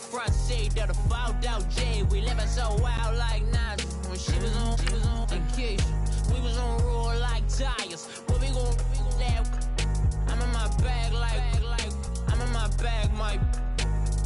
front seat of the fouled out J. We living so wild like Nas. When she was on vacation, we was on roll like tires. What we gon' that? I'm in my bag like I'm in my bag, Mike.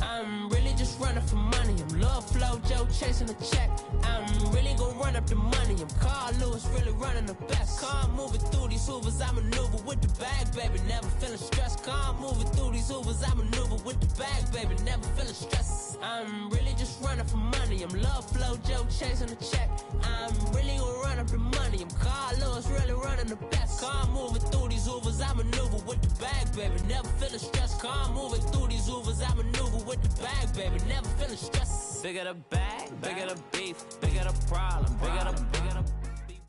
I'm really just running for money. I'm Love Flow Joe chasing the check. I'm really gonna run up the money. I'm Carl Lewis, really running the best. Car moving through these hoovers, I maneuver with the bag, baby. Never feeling stressed. Car moving through these hoovers, I maneuver with the bag, baby. Never feeling stressed. I'm really just running for money. I'm Love Flow Joe chasing the check. I'm really gonna run up the money. I'm Carl Lewis, really running the best. Car moving through these hoovers, I maneuver with the bag, baby. Never feeling stressed. Car moving through these hoovers, I maneuver with the bag, baby. Never feeling stressed. Bigger the bag, bigger the beef, bigger the problem, bigger the beef.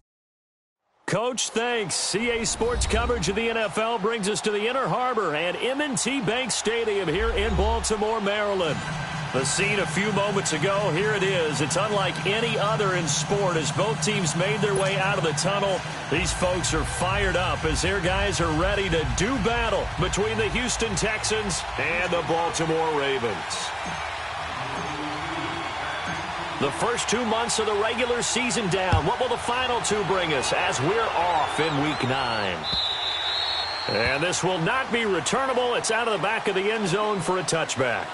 Coach, thanks. CA Sports coverage of the NFL brings us to the Inner Harbor at M&T Bank Stadium here in Baltimore, Maryland. The scene a few moments ago, here it is. It's unlike any other in sport as both teams made their way out of the tunnel. These folks are fired up as their guys are ready to do battle between the Houston Texans and the Baltimore Ravens. The first 2 months of the regular season down. What will the final two bring us as we're off in Week 9? And this will not be returnable. It's out of the back of the end zone for a touchback.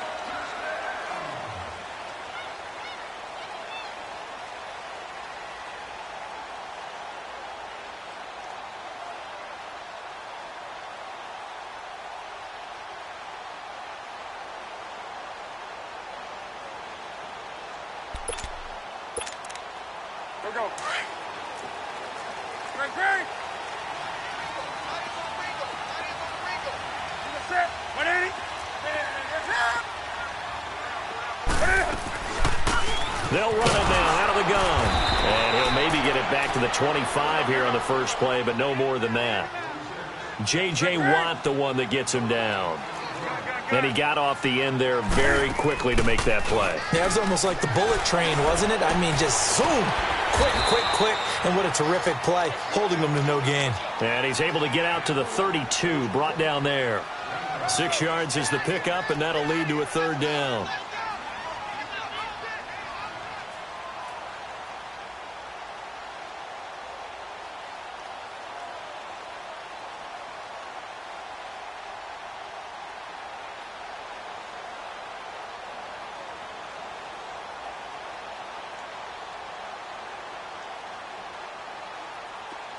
They'll run it now out of the gun. And he'll maybe get it back to the 25 here on the first play, but no more than that. J.J. Watt, the one that gets him down. And he got off the end there very quickly to make that play. Yeah, it was almost like the bullet train, wasn't it? I mean, just zoom. Quick. And what a terrific play, holding them to no gain. And he's able to get out to the 32, brought down there. 6 yards is the pickup, and that'll lead to a third down.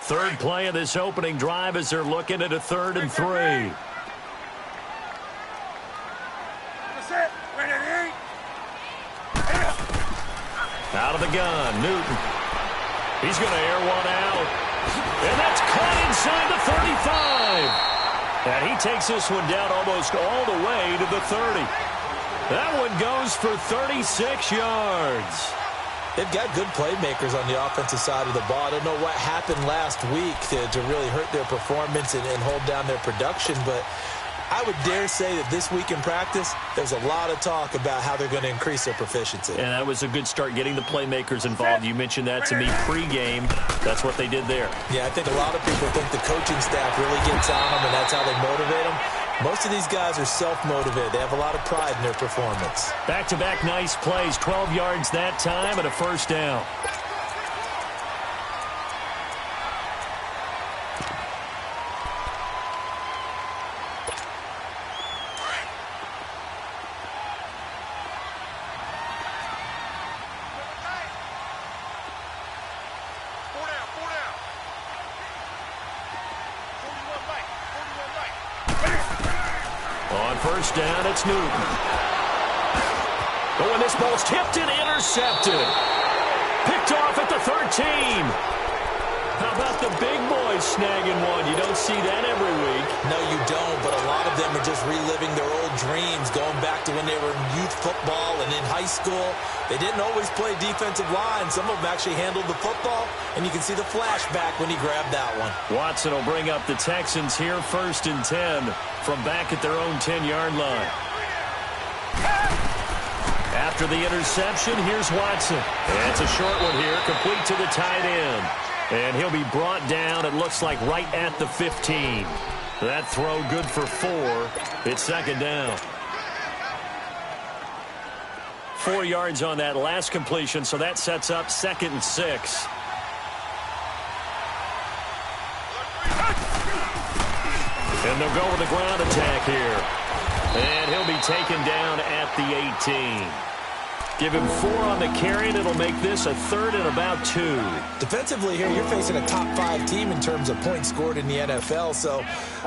Third play of this opening drive as they're looking at a 3rd and 3. Out of the gun, Newton. He's going to air one out. And that's caught inside the 35. And he takes this one down almost all the way to the 30. That one goes for 36 yards. They've got good playmakers on the offensive side of the ball. I don't know what happened last week to really hurt their performance and hold down their production, but I would dare say that this week in practice, there's a lot of talk about how they're going to increase their proficiency. And that was a good start getting the playmakers involved. You mentioned that to me pregame. That's what they did there. Yeah, I think a lot of people think the coaching staff really gets on them, and that's how they motivate them. Most of these guys are self-motivated. They have a lot of pride in their performance. Back-to-back nice plays, 12 yards that time and a first down. First down, it's Newton. Oh, and this ball's tipped and intercepted. Picked off at the 13. How about the big boys snagging one? You don't see that every week. No, you don't, but a lot of them are just reliving their old dreams, going back to when they were in youth football and in high school. They didn't always play defensive line. Some of them actually handled the football, and you can see the flashback when he grabbed that one. Watson will bring up the Texans here, 1st and 10 from back at their own 10-yard line. After the interception, here's Watson. And it's a short one here, complete to the tight end. And he'll be brought down, it looks like, right at the 15. That throw good for 4. It's 2nd down. 4 yards on that last completion, so that sets up 2nd and 6. And they'll go with the ground attack here. And he'll be taken down at the 18. Give him 4 on the carry, and it'll make this a 3rd and about 2. Defensively here, you're facing a top 5 team in terms of points scored in the NFL. So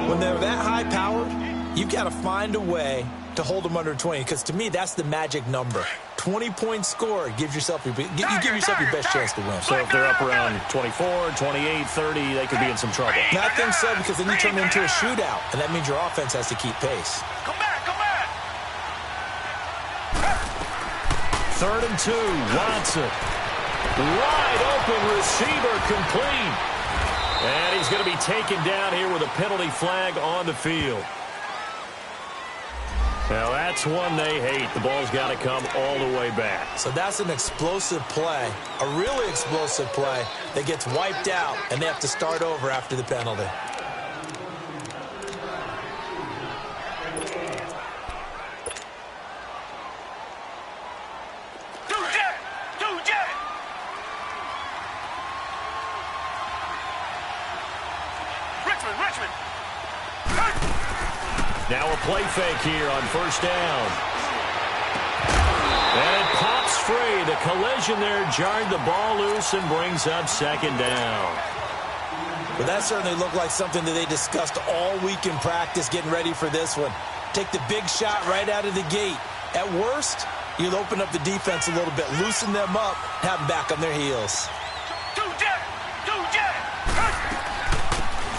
when they're that high-powered, you've got to find a way to hold them under 20, because to me, that's the magic number. 20 points scored gives yourself your best chance to win. So if they're up around 24, 28, 30, they could be in some trouble. I think so, because then you turn it into a shootout, and that means your offense has to keep pace. Come back, come back. 3rd and 2, Watson. Wide open receiver, complete. And he's going to be taken down here with a penalty flag on the field. Now, that's one they hate. The ball's got to come all the way back. So that's an explosive play, a really explosive play that gets wiped out, and they have to start over after the penalty. Richmond. Now a play fake here on 1st down. And it pops free. The collision there jarred the ball loose and brings up 2nd down. But that certainly looked like something that they discussed all week in practice getting ready for this one. Take the big shot right out of the gate. At worst, you'll open up the defense a little bit, loosen them up, have them back on their heels.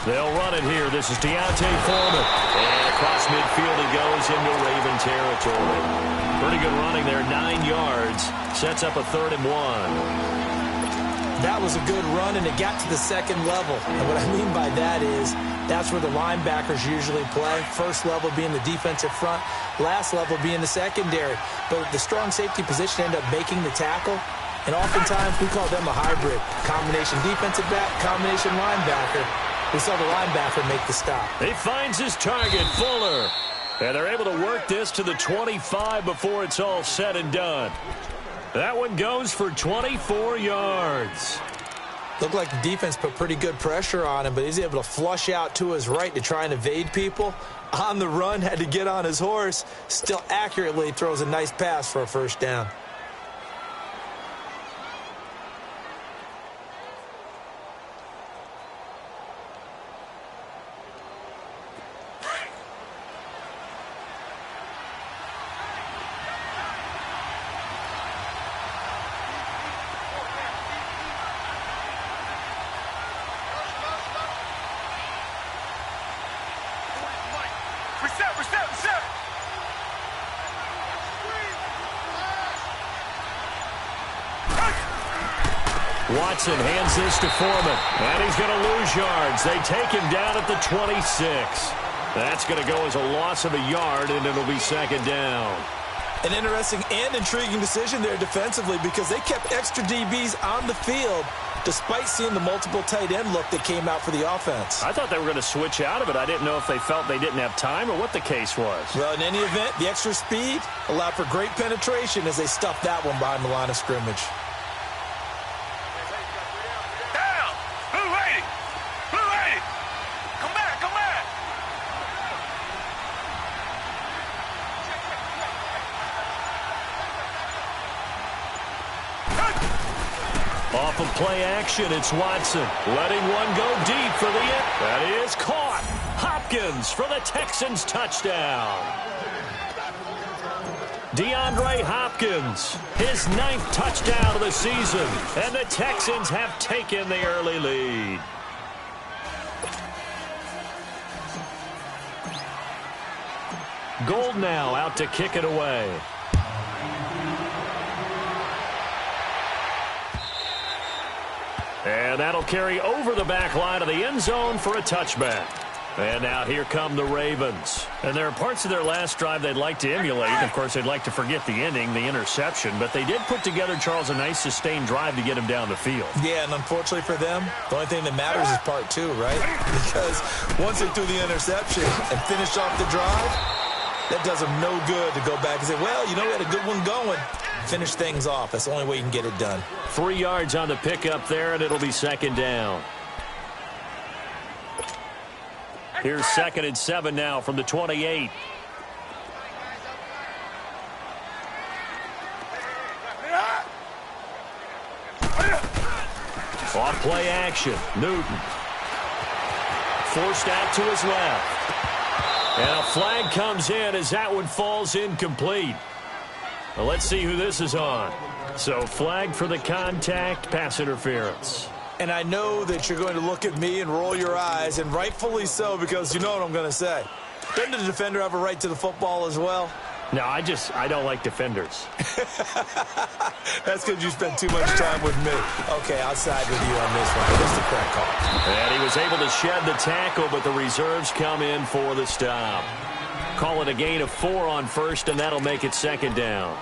They'll run it here. This is Deontay Foreman. And across midfield he goes into Raven territory. Pretty good running there, 9 yards. Sets up a 3rd and 1. That was a good run, and it got to the 2nd level. And what I mean by that is that's where the linebackers usually play. First level being the defensive front, last level being the secondary. But the strong safety position ended up making the tackle. And oftentimes we call them a hybrid. Combination defensive back, combination linebacker. We saw the linebacker make the stop. He finds his target, Fuller. And they're able to work this to the 25 before it's all said and done. That one goes for 24 yards. Looked like the defense put pretty good pressure on him, but he's able to flush out to his right to try and evade people. On the run, had to get on his horse. Still accurately throws a nice pass for a 1st down. Reset. Watson hands this to Foreman, and he's going to lose yards. They take him down at the 26. That's going to go as a loss of a yard, and it'll be 2nd down. An interesting and intriguing decision there defensively, because they kept extra DBs on the field despite seeing the multiple tight end look that came out for the offense. I thought they were going to switch out of it. I didn't know if they felt they didn't have time or what the case was. Well, in any event, the extra speed allowed for great penetration as they stuffed that one behind the line of scrimmage. Down! Blue lady! Come back! Off of play action, it's Watson. Letting one go deep for the end. That is caught. Hopkins for the Texans touchdown. DeAndre Hopkins, his 9th touchdown of the season. And the Texans have taken the early lead. Gold now out to kick it away. And that'll carry over the back line of the end zone for a touchback. And now here come the Ravens. And there are parts of their last drive they'd like to emulate. Of course, they'd like to forget the ending, the interception. But they did put together, Charles, a nice sustained drive to get him down the field. Yeah, and unfortunately for them, the only thing that matters is part 2, right? Because once they threw the interception and finished off the drive, That does him no good to go back and say, well, you know, we had a good one going. Finish things off. That's the only way you can get it done. 3 yards on the pickup there, and it'll be second down. Here's 2nd and 7 now from the 28. Off play action. Newton. Forced out to his left. And a flag comes in as that one falls incomplete. Well, let's see who this is on. So flag for the contact, pass interference. And I know that you're going to look at me and roll your eyes, and rightfully so, because you know what I'm going to say. Doesn't the defender have a right to the football as well? No, I don't like defenders. That's because you spend too much time with me. Okay, I'll side with you on this one. It is the correct call. And he was able to shed the tackle, but the reserves come in for the stop. Call it a gain of 4 on first, and that'll make it second down.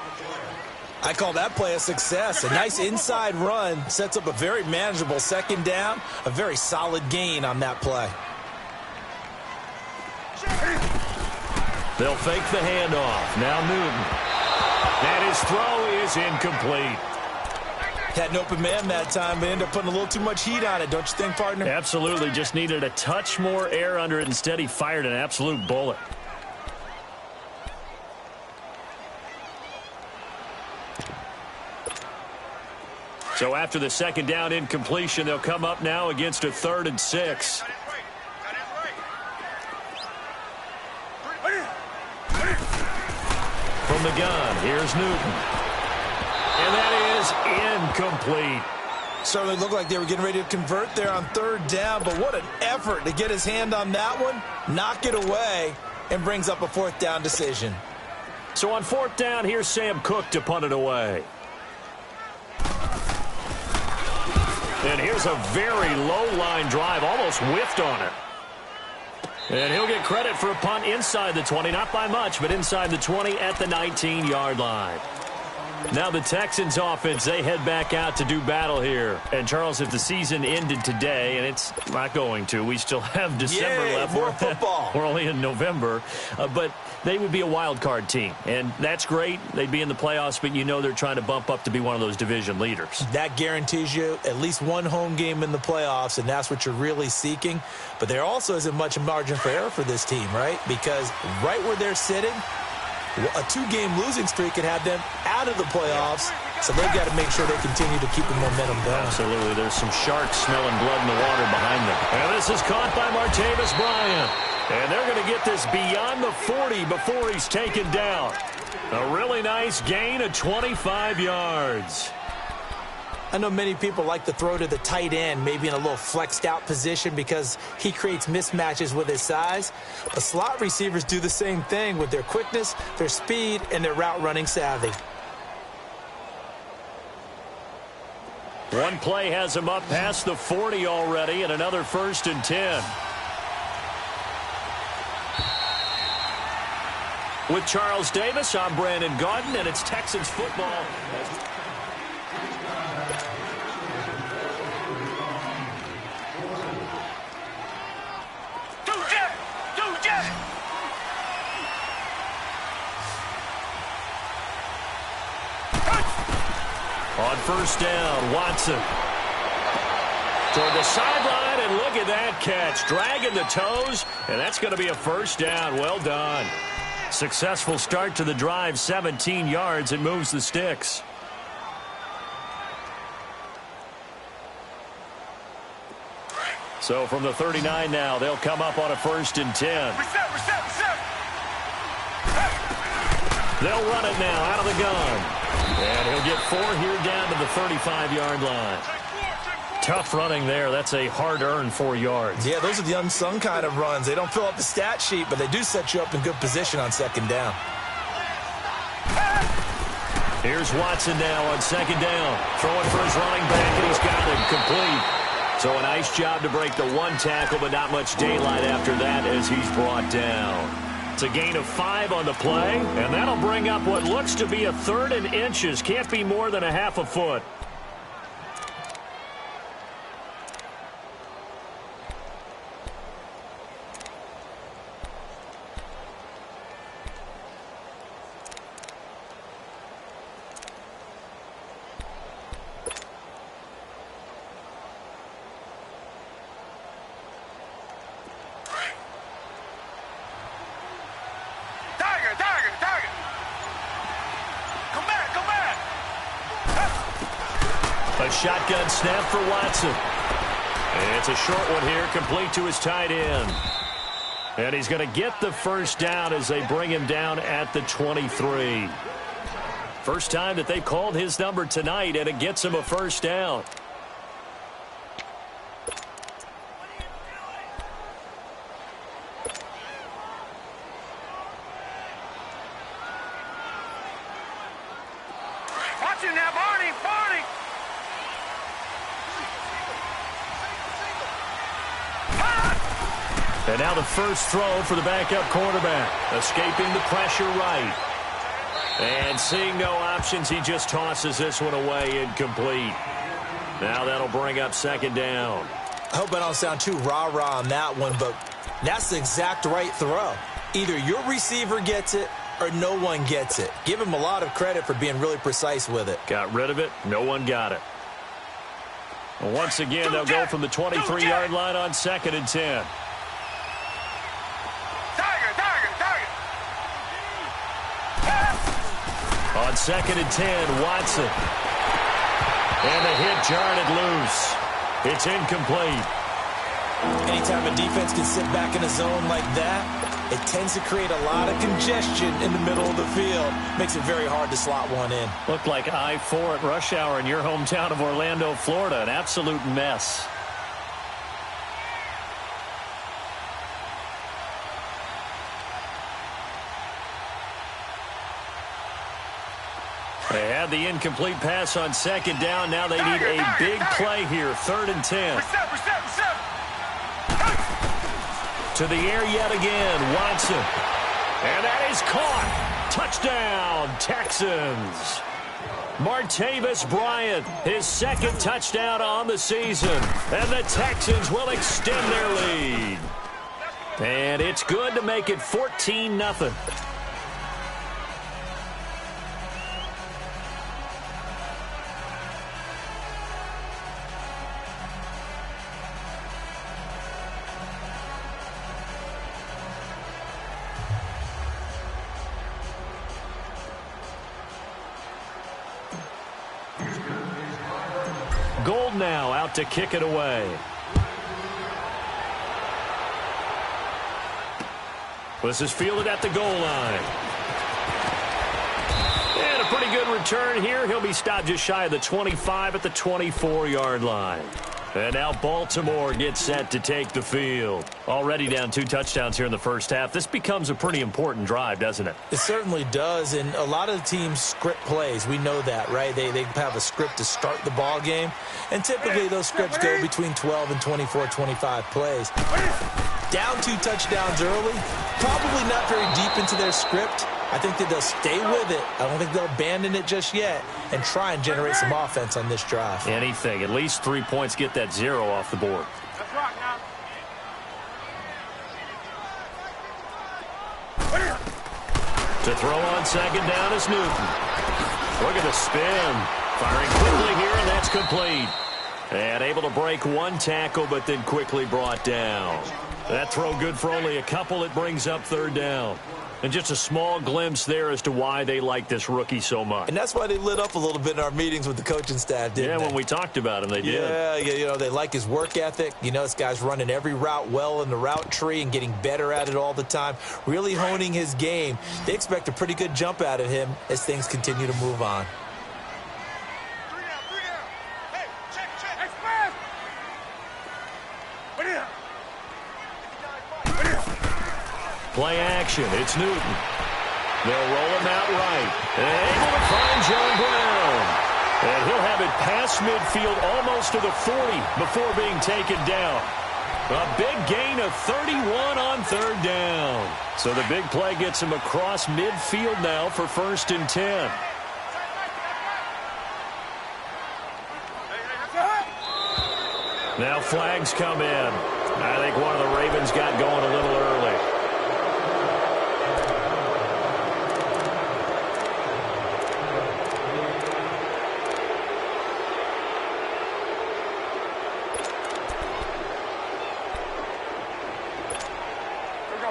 I call that play a success. A nice inside run sets up a very manageable second down. A very solid gain on that play. They'll fake the handoff. Now Newton. And his throw is incomplete. Had an open man that time, but ended up putting a little too much heat on it, don't you think, partner? Absolutely. Just needed a touch more air under it. Instead, he fired an absolute bullet. So after the second down incompletion, they'll come up now against a 3rd and 6. From the gun, here's Newton. And that is incomplete. Certainly looked like they were getting ready to convert there on 3rd down, but what an effort to get his hand on that one, knock it away, and brings up a 4th down decision. So on 4th down, here's Sam Cook to punt it away. And here's a very low-line drive, almost whiffed on it. And he'll get credit for a punt inside the 20, not by much, but inside the 20 at the 19-yard line. Now the Texans offense, they head back out to do battle here. And, Charles, if the season ended today, and it's not going to, we still have December left. More football. We're only in November. But they would be a wild card team. And that's great. They'd be in the playoffs, but you know they're trying to bump up to be one of those division leaders. That guarantees you at least one home game in the playoffs, and that's what you're really seeking. But there also isn't much margin for error for this team, right? Because right where they're sitting, a 2-game losing streak could have them out of the playoffs, so they've got to make sure they continue to keep the momentum going. Absolutely. There's some sharks smelling blood in the water behind them. And this is caught by Martavis Bryant. And they're going to get this beyond the 40 before he's taken down. A really nice gain of 25 yards. I know many people like to throw to the tight end, maybe in a little flexed out position because he creates mismatches with his size. But slot receivers do the same thing with their quickness, their speed, and their route running savvy. One play has him up past the 40 already, and another 1st and 10. With Charles Davis, I'm Brandon Gaudin, and it's Texans football. On 1st down, Watson. Toward the sideline, and look at that catch. Dragging the toes, and that's going to be a 1st down. Well done. Successful start to the drive, 17 yards. It moves the sticks. So from the 39 now, they'll come up on a 1st and 10. Reset. They'll run it now out of the gun. And he'll get 4 here down to the 35-yard line. Tough running there. That's a hard-earned 4 yards. Yeah, those are the unsung kind of runs. They don't fill up the stat sheet, but they do set you up in good position on 2nd down. Here's Watson now on 2nd down. Throwing for his running back, and he's got it complete. So a nice job to break the 1 tackle, but not much daylight after that as he's brought down. It's a gain of 5 on the play, and that'll bring up what looks to be a 3rd and inches. Can't be more than a half a foot. A shotgun snap for Watson. And it's a short one here, complete to his tight end. And he's going to get the first down as they bring him down at the 23. First time that they've called his number tonight, and it gets him a first down. Watch it now, Barney, Barney. And now the first throw for the backup quarterback. Escaping the pressure right. And seeing no options, he just tosses this one away, incomplete. Now that'll bring up second down. I hope I don't sound too rah-rah on that one, but that's the exact right throw. Either your receiver gets it or no one gets it. Give him a lot of credit for being really precise with it. Got rid of it. No one got it. Well, once again, they'll go from the 23-yard line on 2nd and 10. On 2nd and 10, Watson. And the hit jarred it loose. It's incomplete. Anytime a defense can sit back in a zone like that, it tends to create a lot of congestion in the middle of the field. Makes it very hard to slot one in. Looked like I-4 at rush hour in your hometown of Orlando, Florida. An absolute mess. They had the incomplete pass on 2nd down. Now they need a big play here. 3rd and 10. To the air yet again. Watson. And that is caught. Touchdown, Texans. Martavis Bryant, his 2nd touchdown on the season. And the Texans will extend their lead. And it's good to make it 14-0. Gold now out to kick it away. This is fielded at the goal line. And a pretty good return here. He'll be stopped just shy of the 25 at the 24-yard line. And now Baltimore gets set to take the field. Already down 2 touchdowns here in the first half. This becomes a pretty important drive, doesn't it? It certainly does, and a lot of the teams script plays. We know that, right? They have a script to start the ball game, and typically those scripts go between 12 and 24, 25 plays. Down 2 touchdowns early, probably not very deep into their script. I think that they'll stay with it. I don't think they'll abandon it just yet and try and generate some offense on this drive. Anything. At least 3 points, get that 0 off the board. Let's rock now. To throw on 2nd down is Newton. Look at the spin. Firing quickly here, and that's complete. And able to break 1 tackle, but then quickly brought down. That throw good for only a couple. It brings up 3rd down. And just a small glimpse there as to why they like this rookie so much. And that's why they lit up a little bit in our meetings with the coaching staff, didn't they? Yeah, when we talked about him, they did. Yeah, you know, they like his work ethic. You know, this guy's running every route well in the route tree and getting better at it all the time, really honing his game. They expect a pretty good jump out of him as things continue to move on. Play action. It's Newton. They'll roll him out right. And able to find John Brown. And he'll have it past midfield almost to the 40 before being taken down. A big gain of 31 on 3rd down. So the big play gets him across midfield now for 1st and 10. Now flags come in. I think one of the Ravens got going a little early.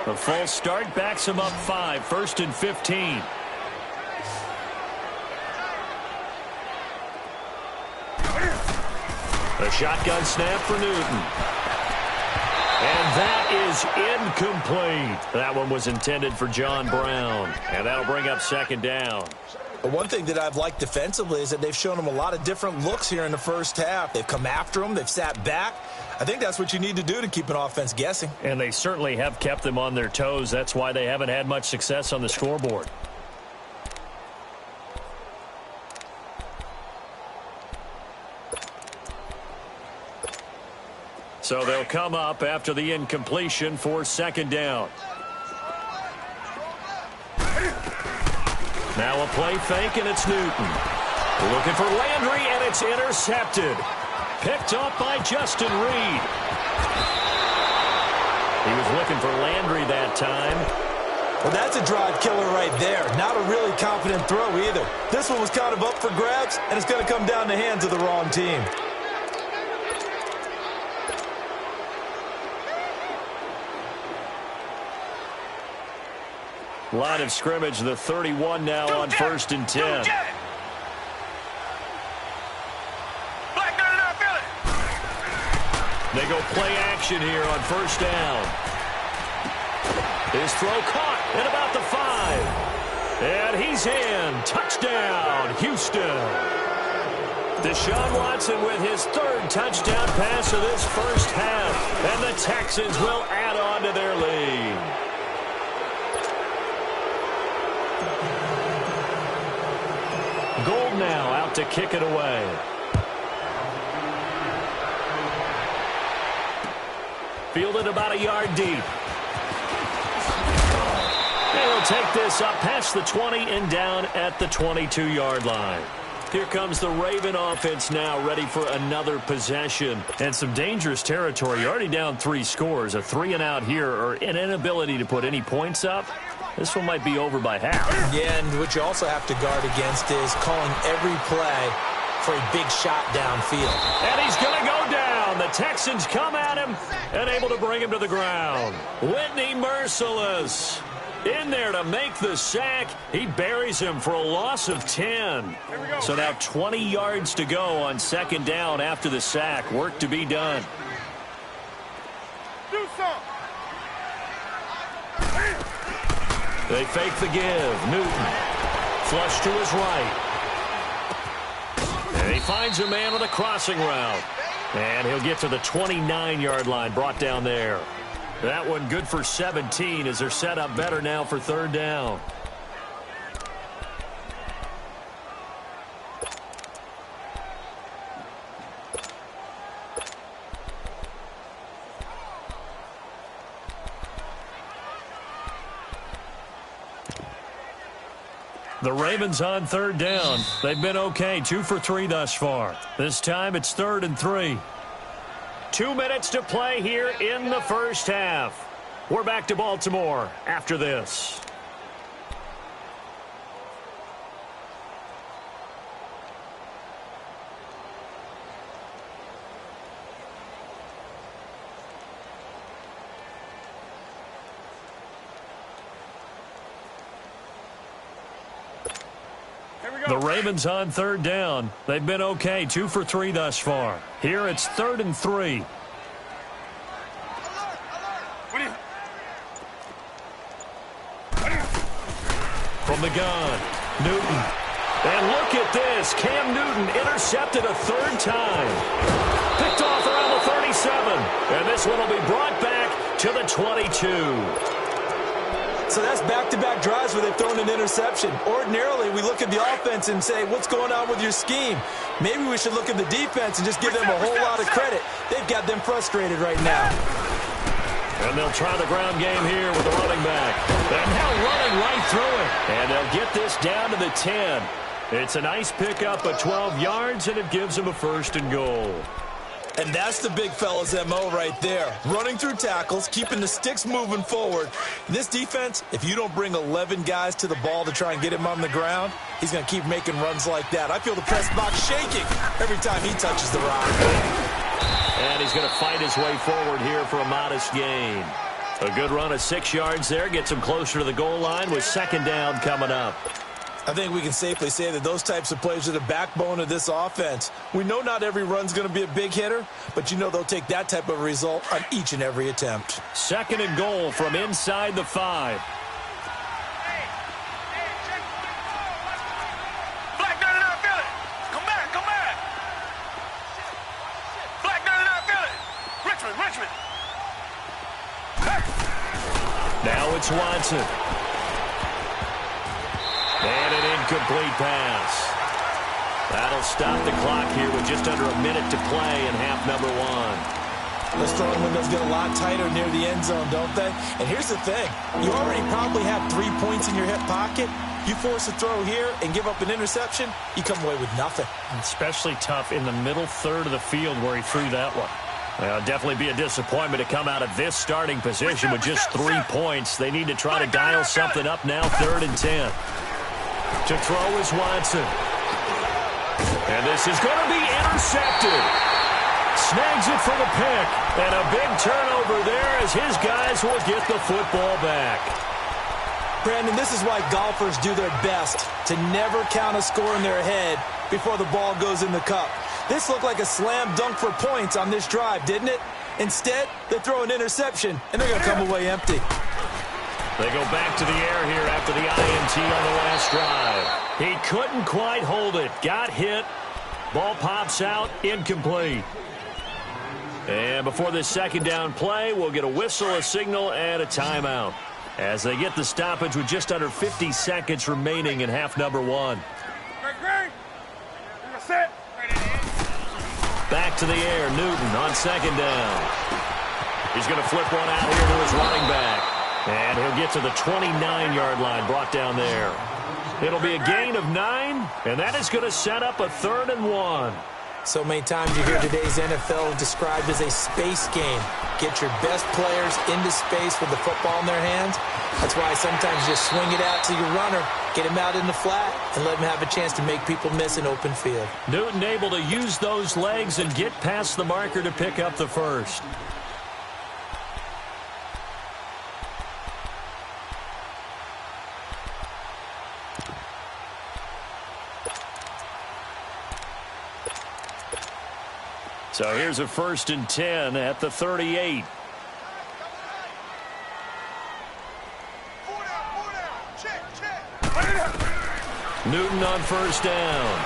The false start backs him up 5, 1st and 15. The shotgun snap for Newton. And that is incomplete. That one was intended for John Brown. And that'll bring up second down. One thing that I've liked defensively is that they've shown him a lot of different looks here in the first half. They've come after him. They've sat back. I think that's what you need to do to keep an offense guessing. And they certainly have kept them on their toes. That's why they haven't had much success on the scoreboard. So they'll come up after the incompletion for second down. Now a play fake, and it's Newton. Looking for Landry, and it's intercepted. Picked up by Justin Reed. He was looking for Landry that time. Well, that's a drive killer right there. Not a really confident throw either. This one was kind of up for grabs, and it's going to come down the hands of the wrong team. Line of scrimmage, the 31 now on 1st and 10. They go play action here on 1st down. His throw caught at about the 5. And he's in. Touchdown, Houston. Deshaun Watson with his 3rd touchdown pass of this first half. And the Texans will add on to their lead. Gold now out to kick it away. Fielded about a yard deep. They'll take this up past the 20 and down at the 22-yard line. Here comes the Raven offense now, ready for another possession. And some dangerous territory. You're already down 3 scores. A 3-and-out here, or an inability to put any points up. This one might be over by half. Yeah, and what you also have to guard against is calling every play for a big shot downfield. And he's going to go down. The Texans come at him and able to bring him to the ground. Whitney Merciless in there to make the sack. He buries him for a loss of 10. So now 20 yards to go on 2nd down after the sack. Work to be done. Do something. They fake the give. Newton. Flush to his right. And he finds a man with a crossing route. And he'll get to the 29-yard line, brought down there. That one good for 17 as they're set up better now for 3rd down. The Ravens on 3rd down. They've been okay, 2 for 3 thus far. This time it's 3rd and 3. 2 minutes to play here in the first half. We're back to Baltimore after this. The Ravens on 3rd down. They've been okay, 2 for 3 thus far. Here it's 3rd and 3. From the gun, Newton. And look at this. Cam Newton intercepted a 3rd time. Picked off around the 37. And this one will be brought back to the 22. So that's back-to-back drives where they've thrown an interception. Ordinarily, we look at the offense and say, what's going on with your scheme? Maybe we should look at the defense and just give them a whole lot of credit. They've got them frustrated right now. And they'll try the ground game here with the running back. And now running right through it. And they'll get this down to the 10. It's a nice pickup of 12 yards, and it gives them a 1st and goal. And that's the big fella's MO right there. Running through tackles, keeping the sticks moving forward. This defense, if you don't bring 11 guys to the ball to try and get him on the ground, he's going to keep making runs like that. I feel the press box shaking every time he touches the rock. And he's going to fight his way forward here for a modest gain. A good run of 6 yards there. Gets him closer to the goal line with 2nd down coming up. I think we can safely say that those types of plays are the backbone of this offense. We know not every run's going to be a big hitter, but you know they'll take that type of result on each and every attempt. 2nd and goal from inside the 5. Black 99 Philly. Come back, come back. Black 99 Philly. Richmond. Now it's Watson. And an incomplete pass. That'll stop the clock here with just under a minute to play in half number 1. Those throwing windows get a lot tighter near the end zone, don't they? And here's the thing. You already probably have 3 points in your hip pocket. You force a throw here and give up an interception, you come away with nothing. Especially tough in the middle third of the field where he threw that one. Well, definitely be a disappointment to come out of this starting position with just 3 points. They need to try to dial something up now, 3rd and 10. To throw is Watson. And this is going to be intercepted. Snags it for the pick. And a big turnover there as his guys will get the football back. Brandon, this is why golfers do their best to never count a score in their head before the ball goes in the cup. This looked like a slam dunk for points on this drive, didn't it? Instead, they throw an interception, and they're going to come away empty. They go back to the air here after the INT on the last drive. He couldn't quite hold it. Got hit. Ball pops out. Incomplete. And before this 2nd down play, we'll get a whistle, a signal, and a timeout as they get the stoppage with just under 50 seconds remaining in half number 1. Back to the air. Newton on 2nd down. He's going to flip one out here to his running back. And he'll get to the 29-yard line, brought down there. It'll be a gain of 9, and that is going to set up a 3rd and 1. So many times you hear today's NFL described as a space game. Get your best players into space with the football in their hands. That's why sometimes you just swing it out to your runner, get him out in the flat, and let him have a chance to make people miss an open field. Newton able to use those legs and get past the marker to pick up the 1st. So here's a 1st and 10 at the 38. Newton on 1st down.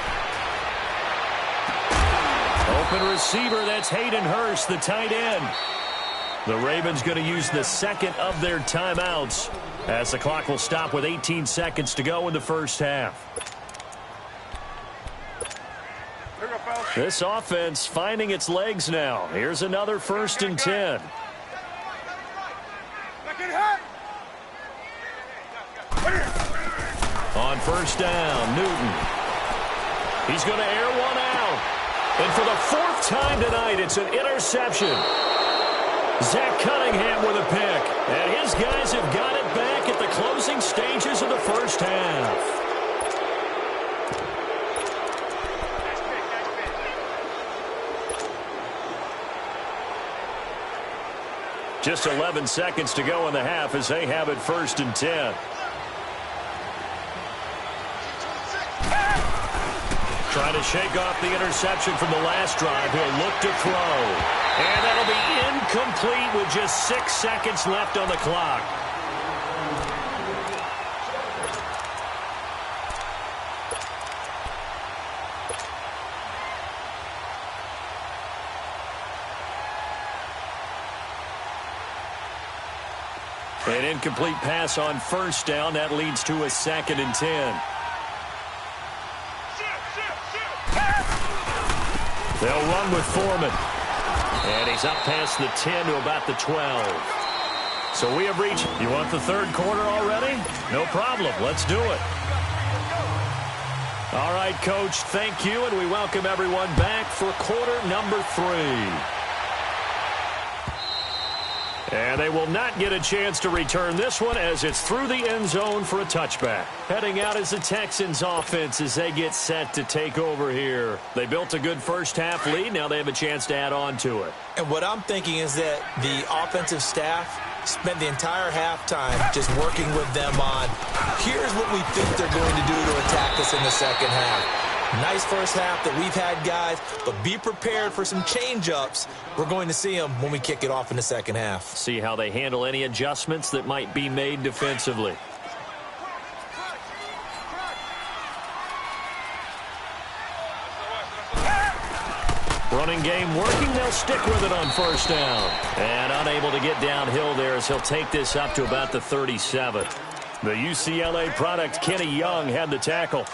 Open receiver, that's Hayden Hurst, the tight end. The Ravens going to use the 2nd of their timeouts as the clock will stop with 18 seconds to go in the 1st half. This offense finding its legs now. Here's another 1st and 10. On 1st down, Newton. He's going to air one out. And for the 4th time tonight, it's an interception. Zach Cunningham with a pick. And his guys have got it back at the closing stages of the 1st half. Just 11 seconds to go in the half as they have it 1st and 10. Trying to shake off the interception from the last drive. He'll look to throw. And that'll be incomplete with just 6 seconds left on the clock. An incomplete pass on 1st down. That leads to a 2nd and 10. They'll run with Foreman. And he's up past the 10 to about the 12. So we have reached. You want the 3rd quarter already? No problem. Let's do it. All right, Coach, thank you, and we welcome everyone back for quarter number 3. And they will not get a chance to return this one as it's through the end zone for a touchback. Heading out is the Texans offense as they get set to take over here. They built a good 1st half lead. Now they have a chance to add on to it. And what I'm thinking is that the offensive staff spent the entire halftime just working with them on, here's what we think they're going to do to attack us in the second half. Nice first half that we've had, guys, but be prepared for some change-ups. We're going to see them when we kick it off in the second half. See how they handle any adjustments that might be made defensively. Running game working. They'll stick with it on first down. And unable to get downhill there as he'll take this up to about the 37. The UCLA product, Kenny Young, had the tackle.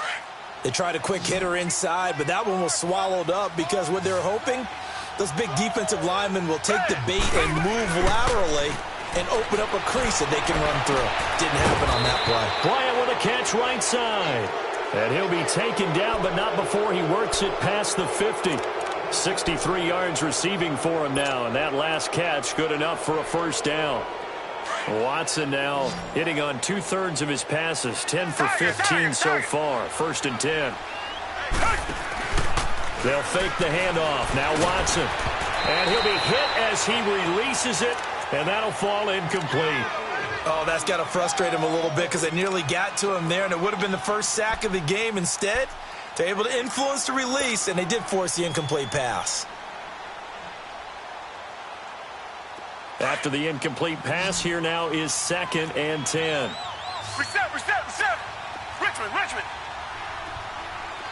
They tried a quick hitter inside, but that one was swallowed up because what they're hoping, those big defensive linemen will take the bait and move laterally and open up a crease that they can run through. Didn't happen on that play. Bryant with a catch right side. And he'll be taken down, but not before he works it past the 50. 63 yards receiving for him now, and that last catch good enough for a first down. Watson now hitting on 2/3 of his passes, 10 for 15 so far. 1st and 10. They'll fake the handoff. Now Watson. And he'll be hit as he releases it, and that'll fall incomplete. Oh, that's got to frustrate him a little bit because they nearly got to him there, and it would have been the first sack of the game. Instead, they're able to influence the release, and they did force the incomplete pass. After the incomplete pass, here now is 2nd and 10. Reset. Richmond.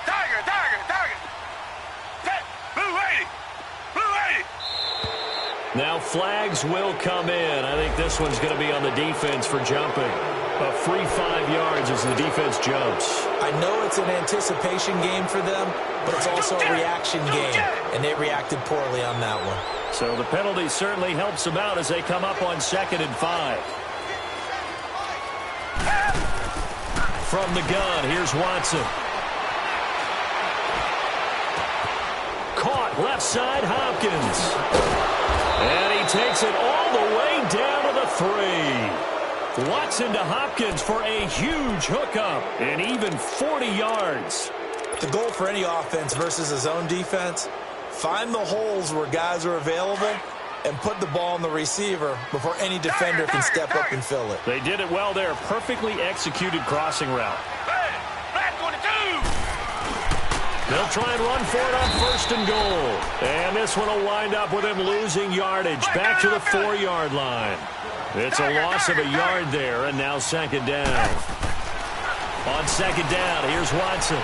Tiger. Set. Blue 80. Now flags will come in. I think this one's going to be on the defense for jumping. A free 5 yards as the defense jumps. I know it's an anticipation game for them, but it's also a reaction game, and they reacted poorly on that one. So the penalty certainly helps them out as they come up on 2nd and 5. From the gun, here's Watson. Caught left side, Hopkins. And he takes it all the way down to the 3. Watson to Hopkins for a huge hookup and even 40 yards. The goal for any offense versus a zone defense, find the holes where guys are available and put the ball on the receiver before any defender can step up and fill it. They did it well there. Perfectly executed crossing route. They'll try and run for it on 1st and goal. And this one will wind up with him losing yardage back to the 4-yard line. It's a loss of a yard there, and now 2nd down. On 2nd down, here's Watson.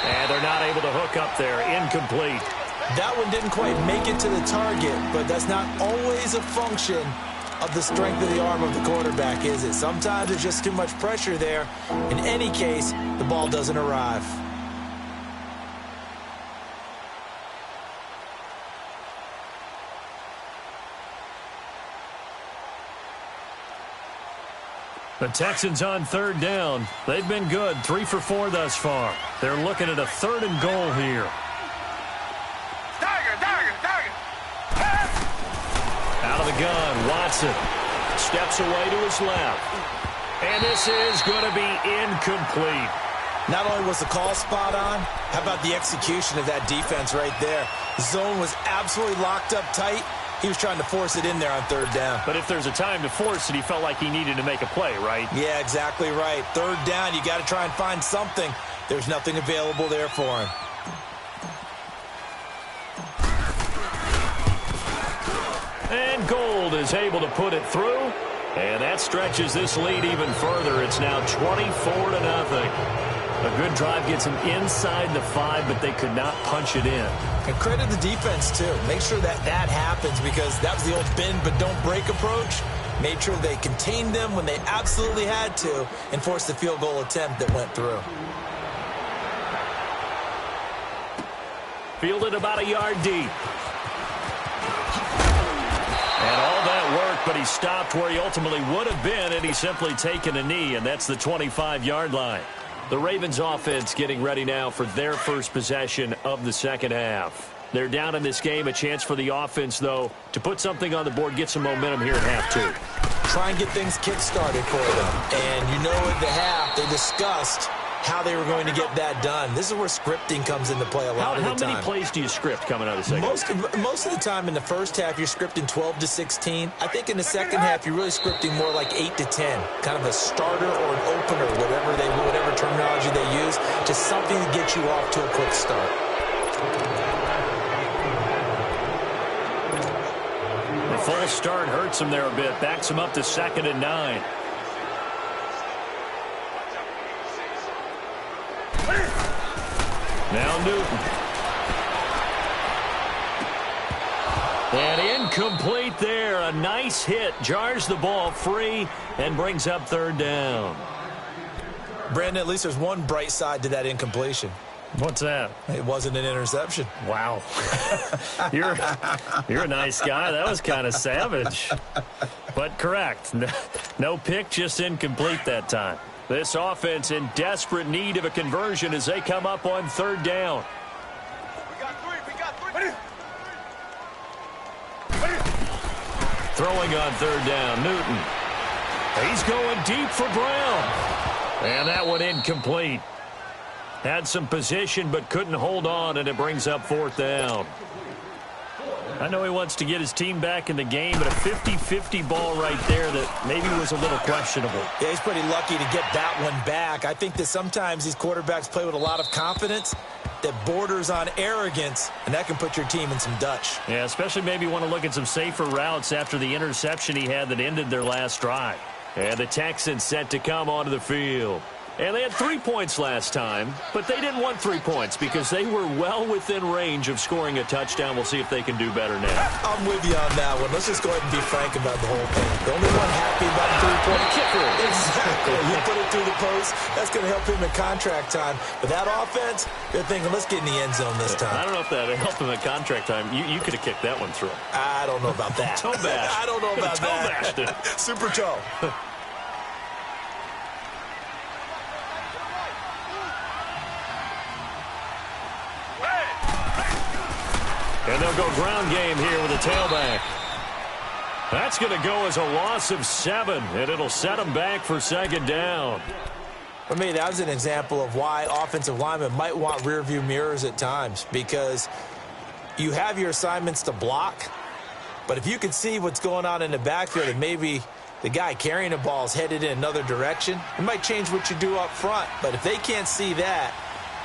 And they're not able to hook up there. Incomplete. That one didn't quite make it to the target, but that's not always a function of the strength of the arm of the quarterback, is it? Sometimes there's just too much pressure there. In any case, the ball doesn't arrive. The Texans on 3rd down. They've been good, 3 for 4 thus far. They're looking at a 3rd and goal here. Out of the gun, Watson steps away to his left. And this is going to be incomplete. Not only was the call spot on, how about the execution of that defense right there? The zone was absolutely locked up tight. He was trying to force it in there on 3rd down. But if there's a time to force it, he felt like he needed to make a play, right? Yeah, exactly right. 3rd down, you got to try and find something. There's nothing available there for him. And Gold is able to put it through. And that stretches this lead even further. It's now 24-0. A good drive gets them inside the 5, but they could not punch it in. And credit the defense, too. Make sure that happens because that was the old bend but don't break approach. Made sure they contained them when they absolutely had to and forced the field goal attempt that went through. Fielded about a yard deep. And all that work, but he stopped where he ultimately would have been, and he's simply taken a knee, and that's the 25-yard line. The Ravens offense getting ready now for their first possession of the second half. They're down in this game. A chance for the offense, though, to put something on the board, get some momentum here at half 2. Try and get things kick-started for them. And you know at the half, they discussed how they were going to get that done. This is where scripting comes into play a lot of the time. How many plays do you script coming out of the second? Most of the time in the first half, you're scripting 12 to 16. I think in the second half, you're really scripting more like 8 to 10, kind of a starter or an opener, whatever terminology they use, just something to get you off to a quick start. The full start hurts him there a bit, backs him up to 2nd and 9. Now Newton. And incomplete there. A nice hit. Jars the ball free and brings up 3rd down. Brandon, at least there's one bright side to that incompletion. What's that? It wasn't an interception. Wow. You're a nice guy. That was kind of savage. But correct. No pick, just incomplete that time. This offense in desperate need of a conversion as they come up on 3rd down. We got three. Throwing on 3rd down, Newton. He's going deep for Brown. And that one incomplete. Had some position but couldn't hold on, and it brings up 4th down. I know he wants to get his team back in the game, but a 50-50 ball right there that maybe was a little questionable. Yeah, he's pretty lucky to get that one back. I think that sometimes these quarterbacks play with a lot of confidence that borders on arrogance, and that can put your team in some Dutch. Yeah, especially maybe want to look at some safer routes after the interception he had that ended their last drive. And the Texans set to come onto the field. And they had 3 points last time, but they didn't want 3 points because they were well within range of scoring a touchdown. We'll see if they can do better now. I'm with you on that one. Let's just go ahead and be frank about the whole thing. The only one happy about the 3-point kicker. Exactly. You put it through the post. That's going to help him in contract time. But that offense, they're thinking, let's get in the end zone this time. I don't know if that helped him in contract time. You could have kicked that one through. I don't know about that. Toe bash. I don't know about toe bashed it. Super toe. And they'll go ground game here with a tailback. That's going to go as a loss of 7, and it'll set them back for 2nd down. For me, that was an example of why offensive linemen might want rearview mirrors at times, because you have your assignments to block, but if you can see what's going on in the backfield and maybe the guy carrying the ball is headed in another direction, it might change what you do up front. But if they can't see that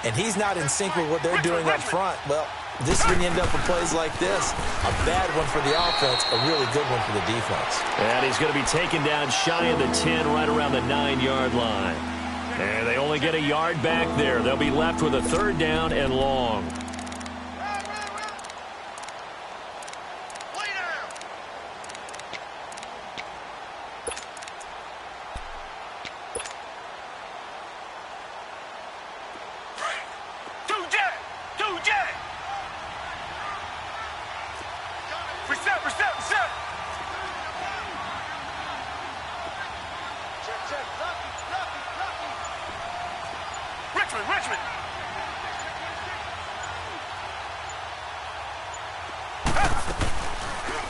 and he's not in sync with what they're doing up front, well, this is when you end up with plays like this. A bad one for the offense, a really good one for the defense. And he's going to be taken down shy of the 10, right around the 9-yard line. And they only get a yard back there. They'll be left with a 3rd down and long. Reset. Richmond.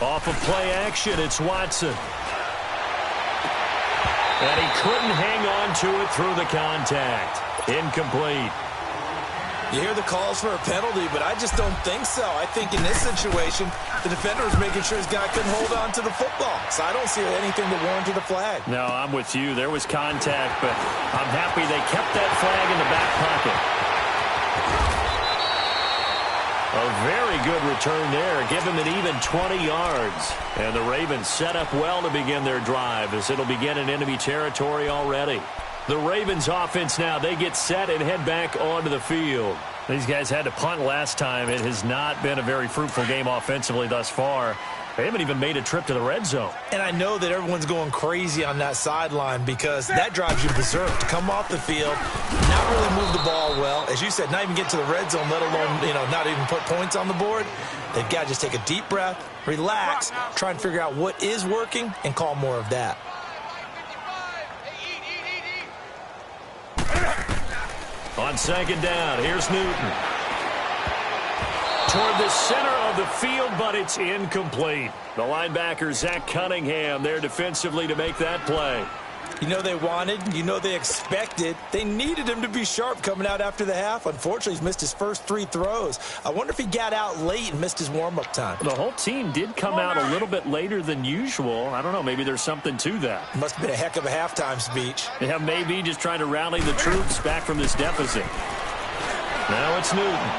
Off of play action, it's Watson. And he couldn't hang on to it through the contact. Incomplete. You hear the calls for a penalty, but I just don't think so. I think in this situation, the defender was making sure his guy couldn't hold on to the football. So I don't see anything that warranted a flag. No, I'm with you. There was contact, but I'm happy they kept that flag in the back pocket. A very good return there. Give him an even 20 yards. And the Ravens set up well to begin their drive as it'll begin in enemy territory already. The Ravens offense now, they get set and head back onto the field. These guys had to punt last time. It has not been a very fruitful game offensively thus far. They haven't even made a trip to the red zone. And I know that everyone's going crazy on that sideline because that drives you berserk to come off the field, not really move the ball well. As you said, not even get to the red zone, let alone, not even put points on the board. They've got to just take a deep breath, relax, try and figure out what is working, and call more of that. On 2nd down, here's Newton. Toward the center of the field, but it's incomplete. The linebacker, Zach Cunningham, there defensively to make that play. You know they wanted, you know they expected. They needed him to be sharp coming out after the half. Unfortunately, he's missed his first 3 throws. I wonder if he got out late and missed his warm-up time. The whole team did come out a little bit later than usual. I don't know, maybe there's something to that. Must have been a heck of a halftime speech. Yeah, maybe just trying to rally the troops back from this deficit. Now it's Newton.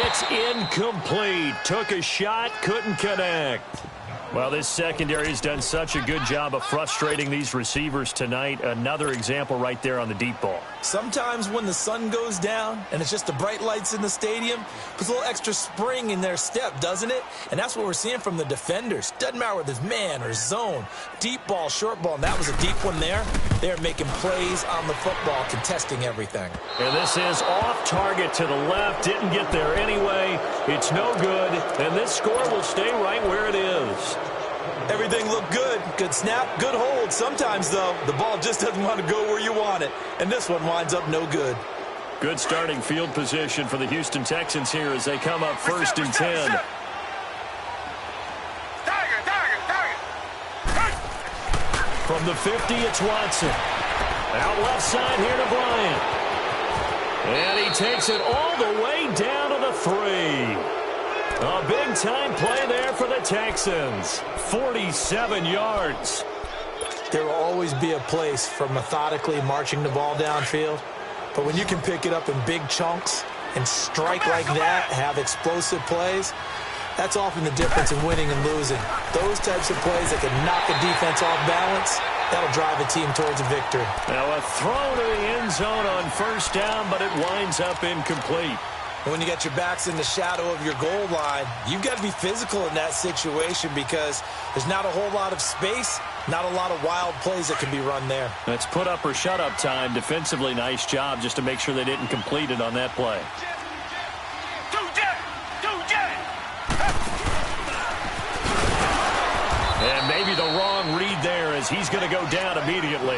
It's incomplete. Took a shot, couldn't connect. Well, this secondary has done such a good job of frustrating these receivers tonight. Another example right there on the deep ball. Sometimes when the sun goes down and it's just the bright lights in the stadium, puts a little extra spring in their step, doesn't it? And that's what we're seeing from the defenders. Doesn't matter whether it's man or zone, deep ball, short ball, and that was a deep one there. They're making plays on the football, contesting everything. And this is off target to the left. Didn't get there anyway. It's no good. And this score will stay right where it is. Everything looked good. Good snap, good hold. Sometimes, though, the ball just doesn't want to go where you want it. And this one winds up no good. Good starting field position for the Houston Texans here as they come up first and 10. From the 50, it's Watson. Out left side here to Bryant. And he takes it all the way down to the 3. A big-time play there for the Texans. 47 yards. There will always be a place for methodically marching the ball downfield. But when you can pick it up in big chunks and strike like that, have explosive plays, that's often the difference in winning and losing. Those types of plays that can knock a defense off balance, that'll drive a team towards a victory. Now a throw to the end zone on first down, but it winds up incomplete. When you get your backs in the shadow of your goal line, you've got to be physical in that situation because there's not a whole lot of space, not a lot of wild plays that can be run there. That's put up or shut up time. Defensively, nice job just to make sure they didn't complete it on that play. And maybe the wrong read there as he's going to go down immediately.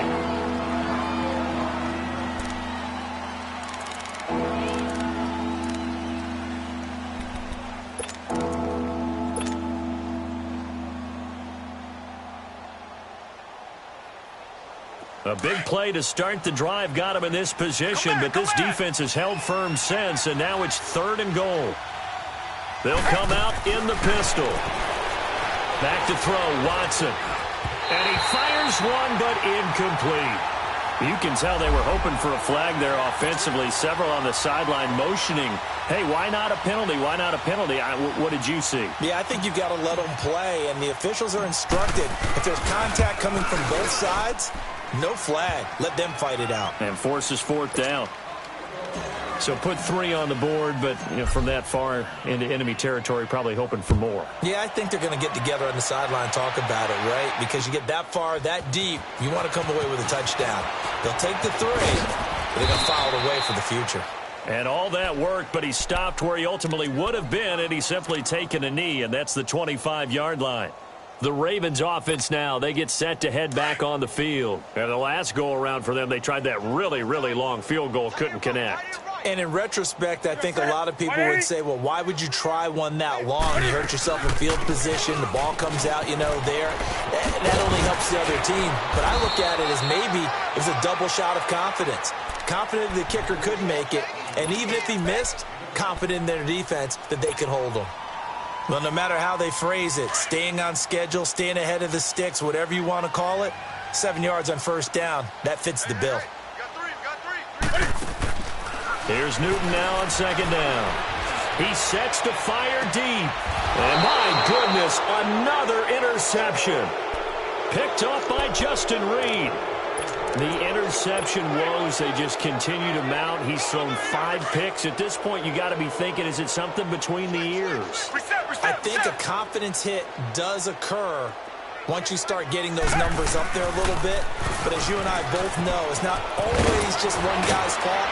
A big play to start the drive got him in this position, but this defense has held firm since, and now it's 3rd and goal. They'll come out in the pistol. Back to throw, Watson. And he fires one, but incomplete. You can tell they were hoping for a flag there offensively. Several on the sideline motioning, hey, why not a penalty? Why not a penalty? What did you see? Yeah, I think you've got to let them play, and the officials are instructed. If there's contact coming from both sides, no flag. Let them fight it out. And forces 4th down. So put 3 on the board, but from that far into enemy territory, probably hoping for more. Yeah, I think they're going to get together on the sideline and talk about it, right? Because you get that far, that deep, you want to come away with a touchdown. They'll take the 3, but they're going to file it away for the future. And all that worked, but he stopped where he ultimately would have been, and he's simply taken a knee, and that's the 25-yard line. The Ravens offense now, they get set to head back on the field. And the last go-around for them, they tried that really, really long field goal, couldn't connect. And in retrospect, I think a lot of people would say, well, why would you try one that long? You hurt yourself in field position. The ball comes out, there. That only helps the other team. But I look at it as maybe it was a double shot of confidence. Confident the kicker could make it. And even if he missed, confident in their defense that they could hold him. Well, no matter how they phrase it, staying on schedule, staying ahead of the sticks, whatever you want to call it, 7 yards on first down, that fits the bill. Here's Newton now on 2nd down. He sets to fire deep. And my goodness, another interception. Picked off by Justin Reed. The interception woes, they just continue to mount. He's thrown 5 picks. At this point, you got to be thinking, is it something between the ears? I think a confidence hit does occur once you start getting those numbers up there a little bit. But as you and I both know, it's not always just one guy's fault.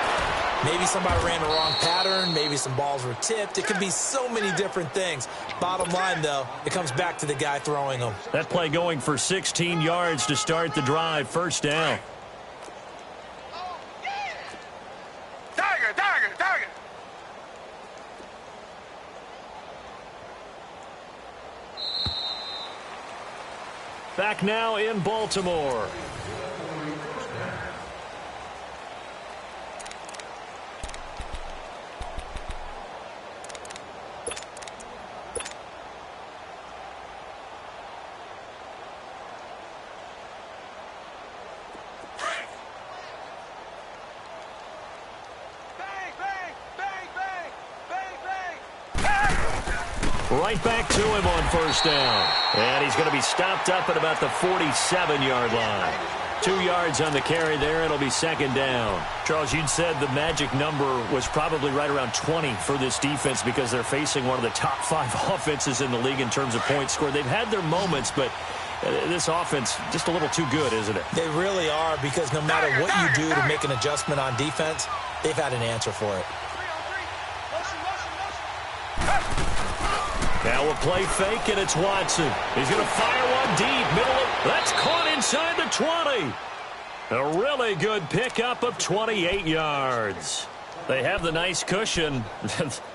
Maybe somebody ran the wrong pattern. Maybe some balls were tipped. It could be so many different things. Bottom line, though, it comes back to the guy throwing them. That play going for 16 yards to start the drive. First down. Tiger. Back now in Baltimore. Right back to him on first down. And he's going to be stopped up at about the 47-yard line. 2 yards on the carry there. It'll be second down. Charles, you'd said the magic number was probably right around 20 for this defense because they're facing one of the top 5 offenses in the league in terms of points scored. They've had their moments, but this offense just a little too good, isn't it? They really are, because no matter what you do to make an adjustment on defense, they've had an answer for it. Now a play fake, and it's Watson. He's going to fire one deep. That's caught inside the 20. A really good pickup of 28 yards. They have the nice cushion.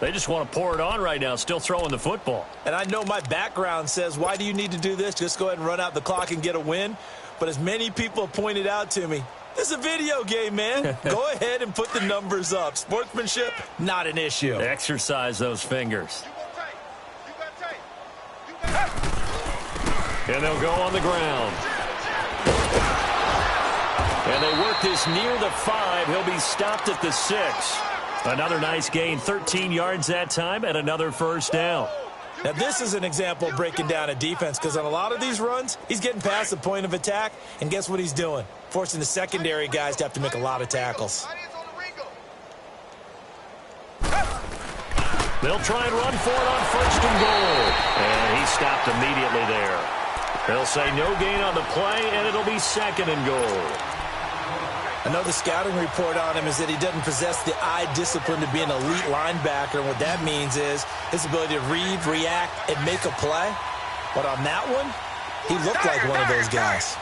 They just want to pour it on right now, still throwing the football. And I know my background says, why do you need to do this? Just go ahead and run out the clock and get a win. But as many people have pointed out to me, this is a video game, man. Go ahead and put the numbers up. Sportsmanship, not an issue. Exercise those fingers. And they'll go on the ground. And they work this near the 5. He'll be stopped at the 6. Another nice gain, 13 yards that time, and another first down. Now, this is an example of breaking down a defense, because on a lot of these runs, he's getting past the point of attack, and guess what he's doing? Forcing the secondary guys to have to make a lot of tackles. They'll try and run for it on first and goal. And he stopped immediately there. They'll say no gain on the play, and it'll be second and goal. I know the scouting report on him is that he doesn't possess the eye discipline to be an elite linebacker, and what that means is his ability to read, react, and make a play. But on that one, he looked like one of those guys.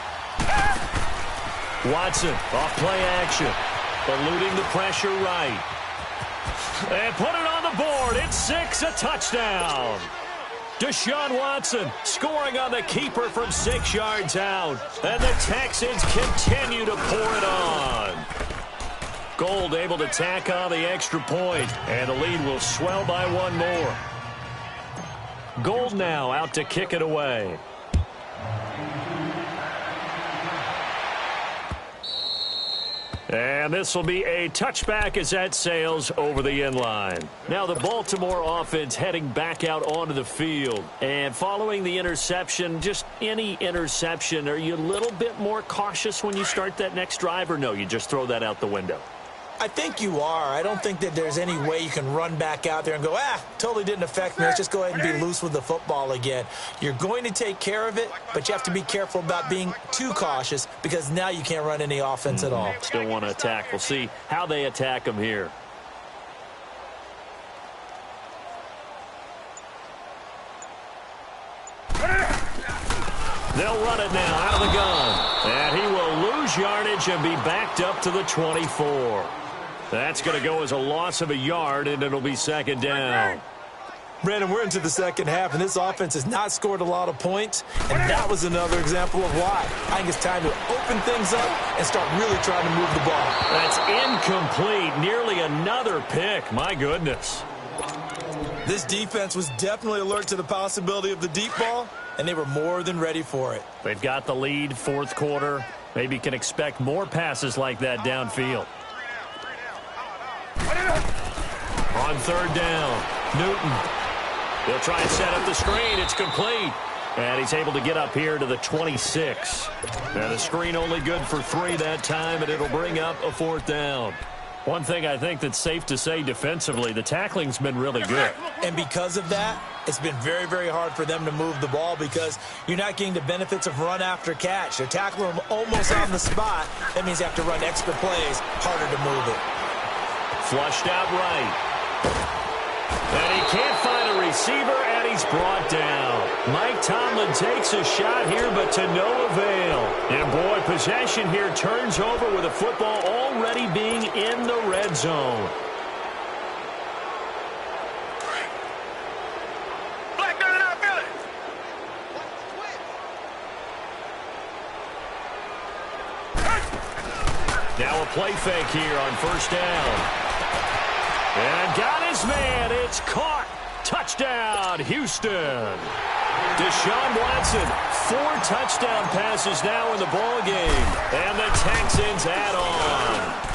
Watson, off play action, eluding the pressure right. And put it on the board. It's 6, a touchdown. Deshaun Watson scoring on the keeper from 6 yards out. And the Texans continue to pour it on. Gold able to tack on the extra point, and the lead will swell by 1 more. Gold now out to kick it away. And this will be a touchback as that sails over the end line. Now the Baltimore offense heading back out onto the field. And following the interception, just any interception, are you a little bit more cautious when you start that next drive, or no, you just throw that out the window? I think you are. I don't think that there's any way you can run back out there and go, totally didn't affect me. Let's just go ahead and be loose with the football again. You're going to take care of it, but you have to be careful about being too cautious, because now you can't run any offense at all. Still want to attack. We'll see how they attack them here. They'll run it now out of the gun. And he will lose yardage and be backed up to the 24. That's going to go as a loss of a yard, and it'll be second down. Brandon, we're into the second half, and this offense has not scored a lot of points, and that was another example of why. I think it's time to open things up and start really trying to move the ball. That's incomplete. Nearly another pick. My goodness. This defense was definitely alert to the possibility of the deep ball, and they were more than ready for it. They've got the lead, fourth quarter. Maybe can expect more passes like that downfield. On third down, Newton. He'll try and set up the screen. It's complete. And he's able to get up here to the 26. And the screen only good for 3 that time, and it'll bring up a fourth down. One thing I think that's safe to say defensively, the tackling's been really good. And because of that, it's been very, very hard for them to move the ball, because you're not getting the benefits of run after catch. They're tackling them almost on the spot. That means you have to run extra plays, harder to move it. Flushed out right. And he can't find a receiver, and he's brought down. Mike Tomlin takes a shot here, but to no avail. And boy, possession here turns over with the football already being in the red zone. Now a play fake here on first down. And got his man. It's caught. Touchdown, Houston. Deshaun Watson, 4 touchdown passes now in the ball game. And the Texans add on.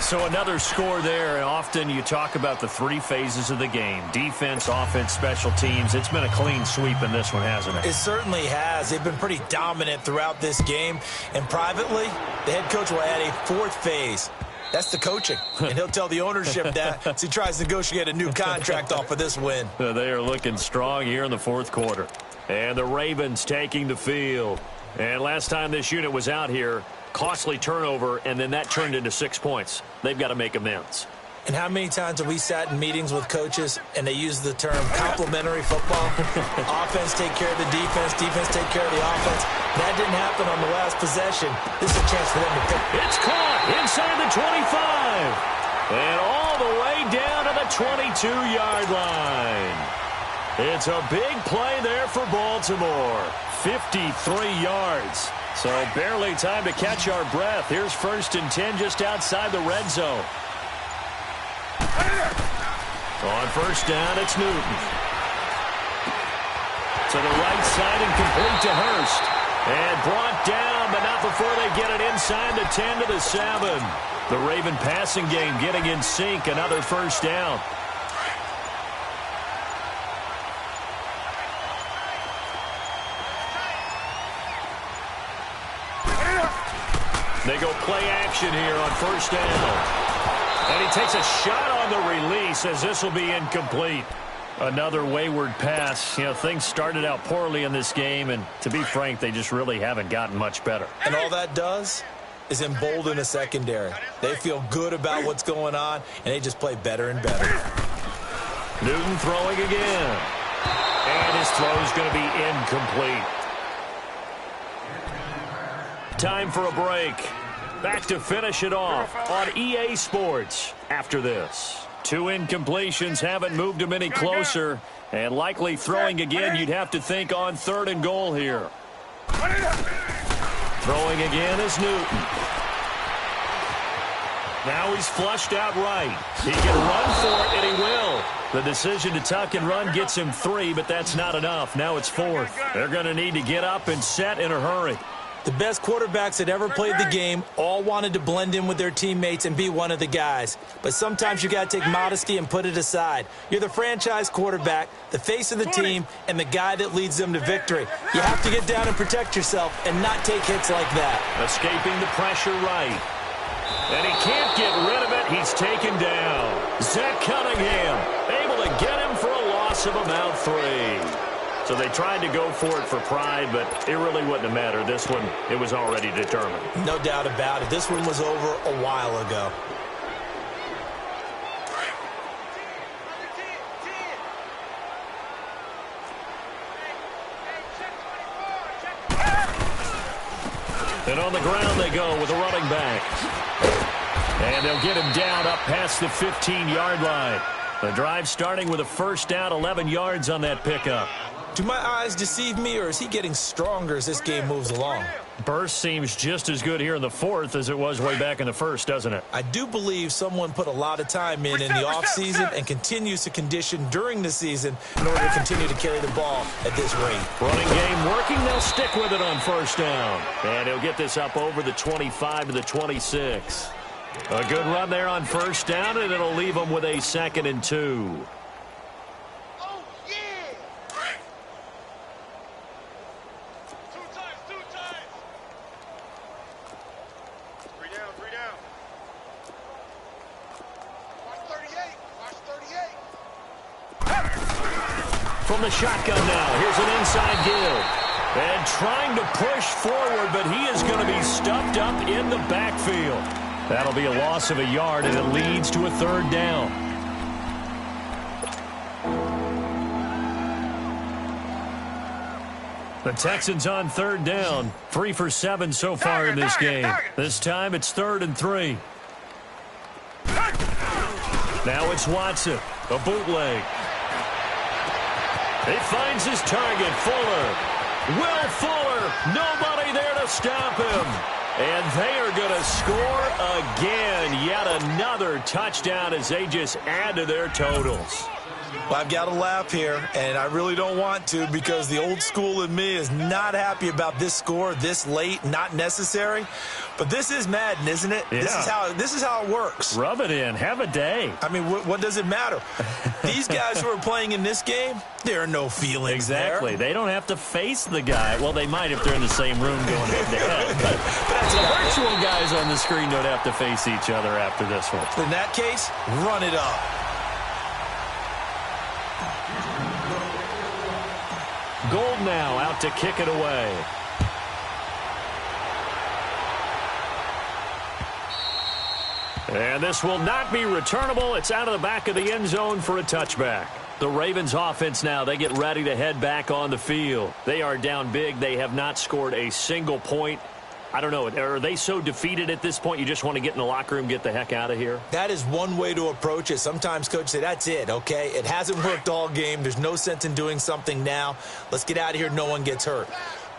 So another score there, and often you talk about the 3 phases of the game. Defense, offense, special teams. It's been a clean sweep in this one, hasn't it? It certainly has. They've been pretty dominant throughout this game. And privately, the head coach will add a 4th phase. That's the coaching. And he'll tell the ownership that as he tries to negotiate a new contract off of this win. They are looking strong here in the 4th quarter. And the Ravens taking the field. And last time this unit was out here, costly turnover, and then that turned into 6 points. They've got to make amends. And how many times have we sat in meetings with coaches and they use the term complementary football? Offense take care of the defense, defense take care of the offense. That didn't happen on the last possession. This is a chance for them to pick. It's caught inside the 25. And all the way down to the 22-yard line. It's a big play there for Baltimore. 53 yards. So barely time to catch our breath. Here's 1st and 10 just outside the red zone. On first down, it's Newton. To the right side and complete to Hurst. And brought down, but not before they get it inside the 10 to the 7. The Raven passing game getting in sync. Another first down. They go play action here on first down. And he takes a shot on the release as this will be incomplete. Another wayward pass. You know, things started out poorly in this game, and to be frank, they just really haven't gotten much better. And all that does is embolden a secondary. They feel good about what's going on, and they just play better and better. Newton throwing again. And his throw is going to be incomplete. Time for a break. Back to finish it off on EA Sports after this. 2 incompletions haven't moved him any closer. And likely throwing again, you'd have to think on 3rd and goal here. Throwing again is Newton. Now he's flushed out right. He can run for it, and he will. The decision to tuck and run gets him 3, but that's not enough. Now it's 4th. They're going to need to get up and set in a hurry. The best quarterbacks that ever played the game all wanted to blend in with their teammates and be one of the guys. But sometimes you got to take modesty and put it aside. You're the franchise quarterback, the face of the team, and the guy that leads them to victory. You have to get down and protect yourself and not take hits like that. Escaping the pressure right. And he can't get rid of it. He's taken down. Zach Cunningham able to get him for a loss of about 3. So they tried to go for it for pride, but it really wouldn't have mattered. This one, it was already determined. No doubt about it. This one was over a while ago. And on the ground they go with a running back. And they'll get him down up past the 15-yard line. The drive starting with a first down, 11 yards on that pickup. Do my eyes deceive me, or is he getting stronger as this game moves along? Burst seems just as good here in the 4th as it was way back in the 1st, doesn't it? I do believe someone put a lot of time in the offseason and continues to condition during the season in order to continue to carry the ball at this rate. Running game working. They'll stick with it on first down. And he'll get this up over the 25 to the 26. A good run there on first down, and it'll leave them with a 2nd and 2. From the shotgun now, here's an inside give. And trying to push forward, but he is going to be stuffed up in the backfield. That'll be a loss of a yard, and it leads to a 3rd down. The Texans on 3rd down. 3 for 7 so far in this game. This time it's 3rd and 3. Now it's Watson. A bootleg. He finds his target, Fuller. Will Fuller, nobody there to stop him. And they are going to score again. Yet another touchdown as they just add to their totals. Well, I've got to laugh here, and I really don't want to because the old school in me is not happy about this score this late, not necessary. But this is Madden, isn't it? Yeah. This is how it works. Rub it in. Have a day. I mean, what does it matter? These guys who are playing in this game, there are no feelings Exactly. there. They don't have to face the guy. Well, they might if they're in the same room going head-to-head. But the virtual guys on the screen don't have to face each other after this one. In that case, run it up. Gold now out to kick it away. And this will not be returnable. It's out of the back of the end zone for a touchback. The Ravens offense now, they get ready to head back on the field. They are down big. They have not scored a single point. I don't know, are they so defeated at this point you just want to get in the locker room, get the heck out of here? That is one way to approach it. Sometimes coaches say, that's it, okay? It hasn't worked all game. There's no sense in doing something now. Let's get out of here. No one gets hurt.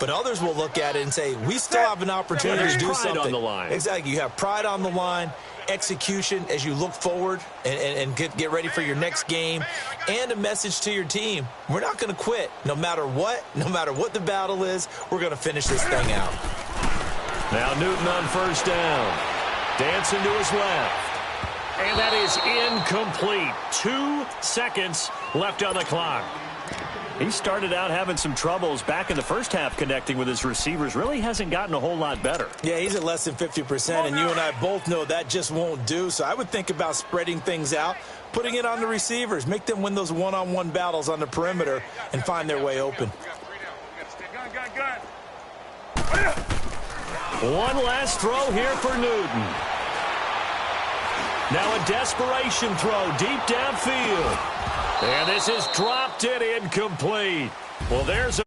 But others will look at it and say, we still have an opportunity to do something. Pride on the line. Exactly. You have pride on the line, execution as you look forward and get ready for your next game, and a message to your team. We're not going to quit no matter what the battle is. We're going to finish this thing out. Now Newton on first down. Dancing to his left. And that is incomplete. 2 seconds left on the clock. He started out having some troubles back in the first half connecting with his receivers. Really hasn't gotten a whole lot better. Yeah, he's at less than 50%, and you and I both know that just won't do. So I would think about spreading things out, putting it on the receivers, make them win those one-on-one battles on the perimeter and find their way open. One last throw here for Newton. Now a desperation throw deep downfield. And this is dropped it incomplete. Well, there's a